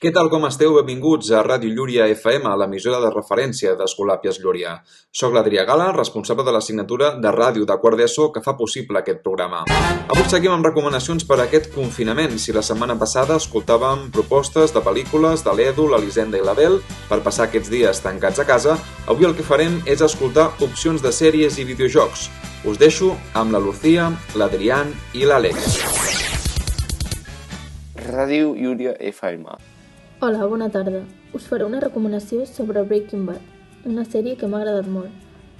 Què tal, com esteu? Benvinguts a Ràdio Llúria FM, l'emissora de referència d'Escolàpies Llúria. Soc l'Adrià Gala, responsable de l'assignatura de ràdio de quart d'ESO que fa possible aquest programa. Avui seguim amb recomanacions per a aquest confinament. Si la setmana passada escoltàvem propostes de pel·lícules de l'Edu, l'Elisenda i l'Abel per passar aquests dies tancats a casa, avui el que farem és escoltar opcions de sèries i videojocs. Us deixo amb la Lucía, l'Adrián i l'Àlex. Ràdio Llúria FM. Hola, bona tarda. Us faré una recomanació sobre Breaking Bad, una sèrie que m'ha agradat molt.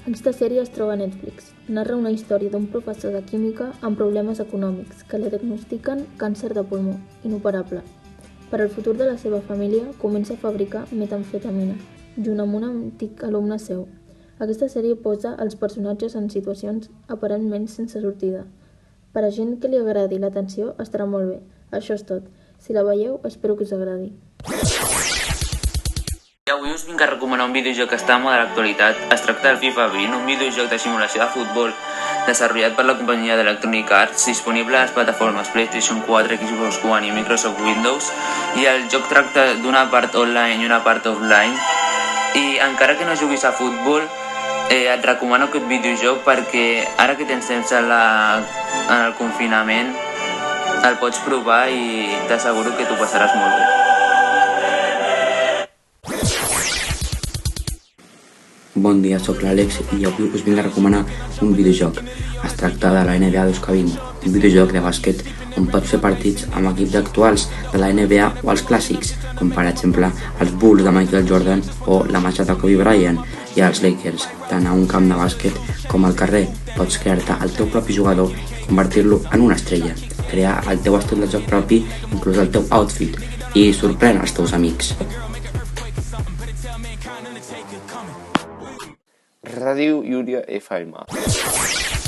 Aquesta sèrie es troba a Netflix. Narra una història d'un professor de química amb problemes econòmics que li diagnostiquen càncer de pulmó, inoperable. Per al futur de la seva família, comença a fabricar metamfetamina, junt amb un antic alumne seu. Aquesta sèrie posa els personatges en situacions aparentment sense sortida. Per a gent que li agradi la tensió, estarà molt bé. Això és tot. Si la veieu, espero que us agradi. I avui us vinc a recomanar un videojoc que està en moda de l'actualitat. Es tracta del FIFA 20, un videojoc de simulació de futbol desenvolupat per la companyia d'Electronic Arts, disponible a les plataformes PlayStation 4, Xbox One i Microsoft Windows, i el joc tracta d'una part online i una part offline, i encara que no juguis a futbol, et recomano aquest videojoc perquè ara que tens temps en el confinament el pots provar i t'asseguro que t'ho passaràs molt bé. Bon dia, sóc l'Àlex i avui us vinc a recomanar un videojoc. Es tracta de la NBA 2K20, un videojoc de bàsquet on pots fer partits amb equips actuals de la NBA o els clàssics, com per exemple els Bulls de Michael Jordan o la màgia de Kobe Bryant, i els Lakers. Tant a un camp de bàsquet com al carrer pots crear-te el teu propi jugador i convertir-lo en una estrella, crear el teu estil de joc propi, inclús el teu outfit, i sorprèn els teus amics. Ràdio Llúria FM.